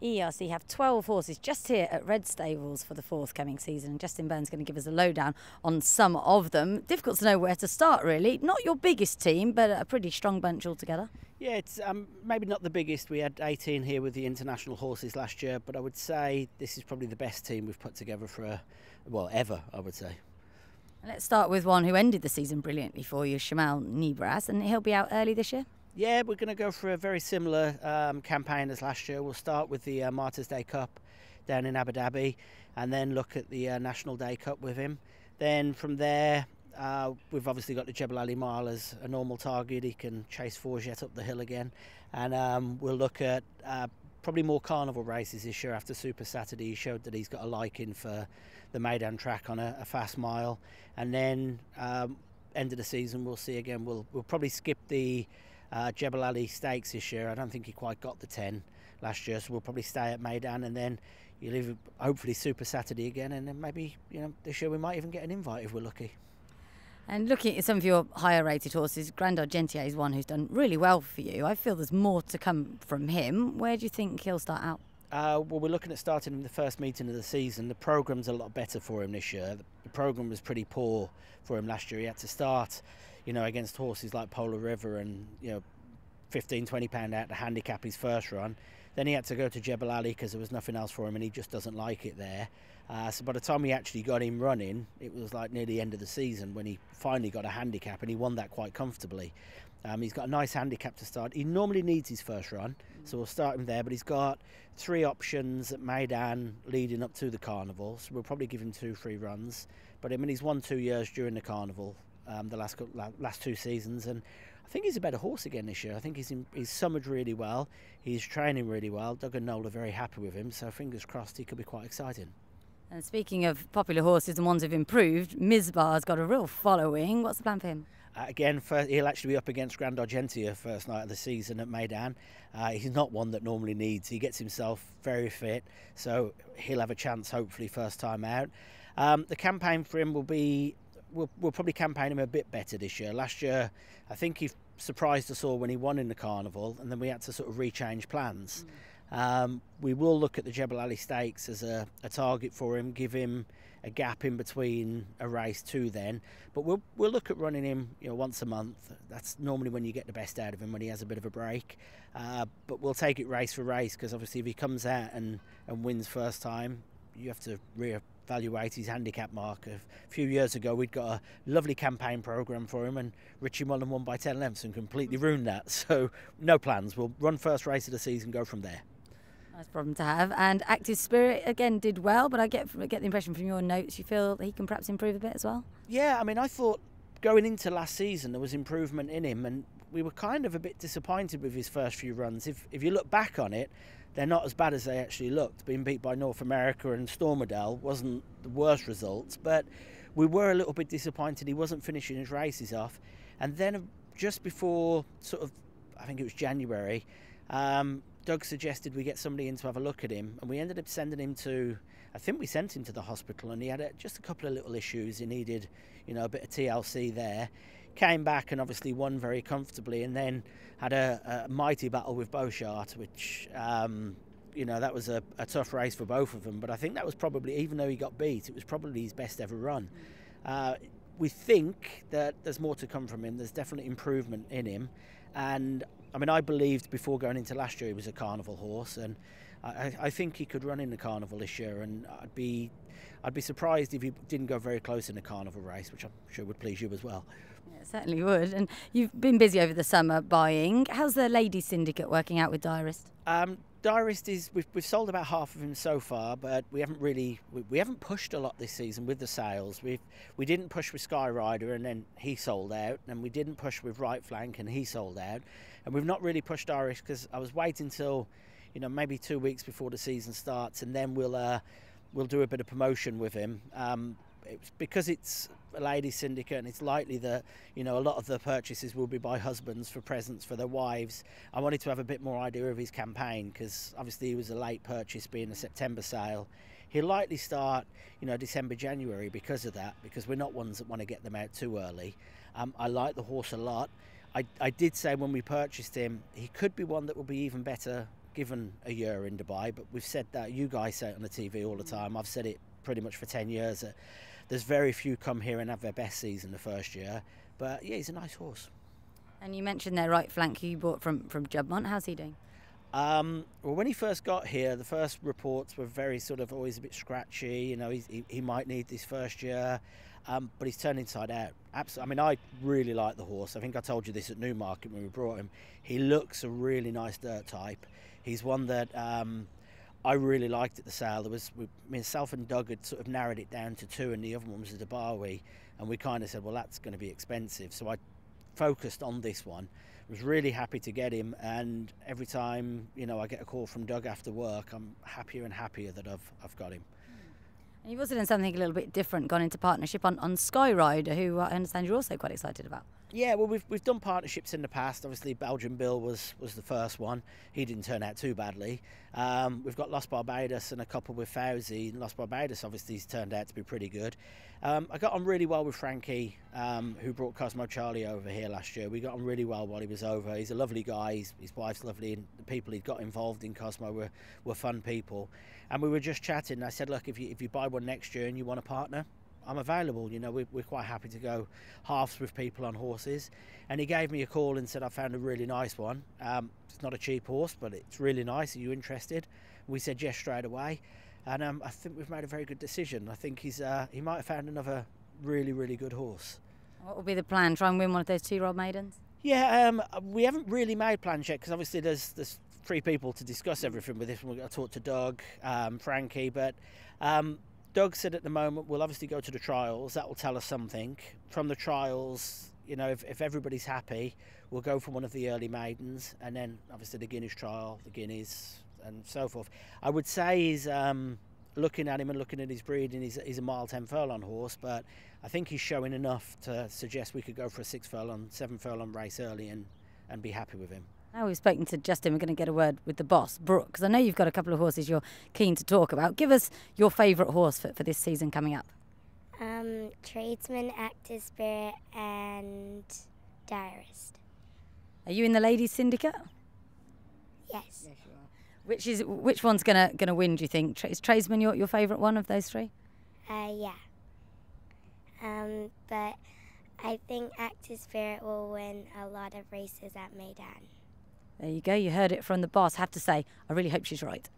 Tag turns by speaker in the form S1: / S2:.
S1: EERC have 12 horses just here at Red Stables for the forthcoming season, and Justin Byrne's going to give us a lowdown on some of them. Difficult to know where to start, really. Not your biggest team, but a pretty strong bunch altogether.
S2: Yeah, it's maybe not the biggest. We had 18 here with the international horses last year, but I would say this is probably the best team we've put together for, ever, I would say.
S1: Let's start with one who ended the season brilliantly for you, SHAMAAL NIBRAS, and he'll be out early this year?
S2: Yeah, we're going to go for a very similar campaign as last year. We'll start with the Martyrs Day Cup down in Abu Dhabi and then look at the National Day Cup with him. Then from there, we've obviously got the Jebel Ali Mile as a normal target. He can chase Forget up the hill again. And we'll look at probably more carnival races this year after Super Saturday. He showed that he's got a liking for the Maidan track on a fast mile. And then end of the season, we'll see again. We'll probably skip the Jebel Ali Stakes this year. I don't think he quite got the 10 last year, so we'll probably stay at Maidan, and then you leave hopefully Super Saturday again, and then maybe this year we might even get an invite if we're lucky.
S1: And looking at some of your higher rated horses, ARGENTIER is one who's done really well for you. I feel there's more to come from him. Where do you think he'll start out?
S2: Well, we're looking at starting him the first meeting of the season. The programme's a lot better for him this year. The programme was pretty poor for him last year. He had to start against horses like Polar River and, 15, 20 pound out to handicap his first run. Then he had to go to Jebel Ali because there was nothing else for him and he just doesn't like it there. So by the time we actually got him running, it was like near the end of the season when he finally got a handicap, and he won that quite comfortably. He's got a nice handicap to start. He normally needs his first run, so we'll start him there, but he's got 3 options at Maidan leading up to the carnival, so we'll probably give him 2-3 runs. But I mean, he's won 2 years during the carnival, the last 2 seasons, and I think he's a better horse again this year. I think he's summered really well, he's training really well. Doug and Noel are very happy with him, so fingers crossed he could be quite exciting.
S1: And speaking of popular horses and ones who've improved, Misbah's got a real following. What's the plan for him?
S2: Again, he'll actually be up against ARGENTIER first night of the season at Maidan. He's not one that normally needs. He gets himself very fit, so he'll have a chance hopefully first time out. The campaign for him will be, we'll probably campaign him a bit better this year. Last year, I think he surprised us all when he won in the carnival, and then we had to sort of rechange plans. We will look at the Jebel Ali Stakes as a target for him, give him a gap in between a race too then, but we'll look at running him once a month. That's normally when you get the best out of him, when he has a bit of a break, but we'll take it race for race, because obviously if he comes out and wins first time, you have to reevaluate his handicap mark. A few years ago we'd got a lovely campaign programme for him and Richie Mullen won by 10 lengths and completely ruined that, so no plans. We'll run first race of the season, go from there.
S1: Nice problem to have. And Active Spirit again did well, but I get the impression from your notes you feel he can perhaps improve a bit as well? Yeah,
S2: I mean, I thought going into last season there was improvement in him, and we were kind of a bit disappointed with his first few runs. If you look back on it, they're not as bad as they actually looked. Being beat by North America and Stormerdale wasn't the worst results, but we were a little bit disappointed he wasn't finishing his races off. And then just before I think it was January, Doug suggested we get somebody in to have a look at him, and we ended up sending him to, I think we sent him to the hospital, and he had just a couple of little issues. He needed, a bit of TLC there. Came back and obviously won very comfortably, and then had a mighty battle with Beauchart, which, that was a tough race for both of them. But I think that was probably, even though he got beat, it was probably his best ever run. We think that there's more to come from him. There's definitely improvement in him, and I mean, I believed before going into last year he was a carnival horse, and I think he could run in the carnival this year, and I'd be surprised if he didn't go very close in a carnival race, which I'm sure would please you as well.
S1: Yeah, it certainly would. And you've been busy over the summer buying. How's the ladies syndicate working out with DIARIST?
S2: DIARIST is, we've sold about half of him so far, but we haven't pushed a lot this season with the sales. We didn't push with SKYRIDER, and then he sold out, and we didn't push with Right Flank, and he sold out, and we've not really pushed DIARIST because I was waiting till maybe 2 weeks before the season starts, and then we'll do a bit of promotion with him. Because it's a ladies syndicate and it's likely that a lot of the purchases will be by husbands for presents for their wives. I wanted to have a bit more idea of his campaign, because obviously he was a late purchase being a September sale. He'll likely start December, January because of that, because we're not ones that want to get them out too early. I like the horse a lot. I did say when we purchased him he could be one that will be even better given a year in Dubai, but we've said that, you guys say it on the TV all the time, I've said it pretty much for 10 years, that there's very few come here and have their best season the first year. But yeah, he's a nice horse.
S1: And you mentioned their right flank who you bought from Juddmonte. How's he doing?
S2: Well, when he first got here, the first reports were very sort of always a bit scratchy. You know, he might need this first year, but he's turned inside out. Absolutely. I mean, I really like the horse. I think I told you this at Newmarket when we brought him. He looks a really nice dirt type. He's one that I really liked at the sale. Myself and Doug had sort of narrowed it down to 2, and the other one was a Dubai, and we kind of said, well, that's going to be expensive. So I focused on this one. Was really happy to get him, and every time, you know, I get a call from Doug after work, I'm happier and happier that I've got him.
S1: And you've also done something a little bit different, gone into partnership on SKYRIDER, who I understand you're also quite excited about.
S2: Yeah, well, we've done partnerships in the past. Obviously, Belgian Bill was the first one. He didn't turn out too badly. We've got Los Barbados and a couple with Fauzi. Los Barbados obviously has turned out to be pretty good. I got on really well with Frankie, who brought Cosmo Charlie over here last year. We got on really well while he was over. He's a lovely guy. His wife's lovely, and the people he got involved in Cosmo were fun people. And we were just chatting. And I said, look, if you buy one next year and you want a partner, I'm available. You know, we're quite happy to go halves with people on horses. And he gave me a call and said, I found a really nice one. It's not a cheap horse, but it's really nice. Are you interested? We said yes straight away. And I think we've made a very good decision. I think he might have found another really, really good horse.
S1: What will be the plan? Try and win one of those 2-year-old maidens?
S2: Yeah, we haven't really made plans yet, because obviously there's 3 people to discuss everything with this one. We've got to talk to Doug, Frankie, but Doug said at the moment we'll obviously go to the trials. That will tell us something. From the trials, you know, if everybody's happy, we'll go for one of the early maidens, and then obviously the Guineas trial, the Guineas, and so forth. I would say he's looking at him and looking at his breeding, he's a mile 10 furlong horse, but I think he's showing enough to suggest we could go for a 6 furlong, 7 furlong race early and be happy with him.
S1: Now we've spoken to Justin, we're going to get a word with the boss, Brooke, because I know you've got a couple of horses you're keen to talk about. Give us your favourite horse for this season coming up.
S3: Tradesman, Active Spirit, and Diarist.
S1: Are you in the ladies' syndicate?
S3: Yes.
S1: Yes, you are. Which one's gonna win, do you think? Is Tradesman your favourite one of those 3?
S3: Yeah. But I think Active Spirit will win a lot of races at Meydan.
S1: There you go, you heard it from the boss. I have to say, I really hope she's right.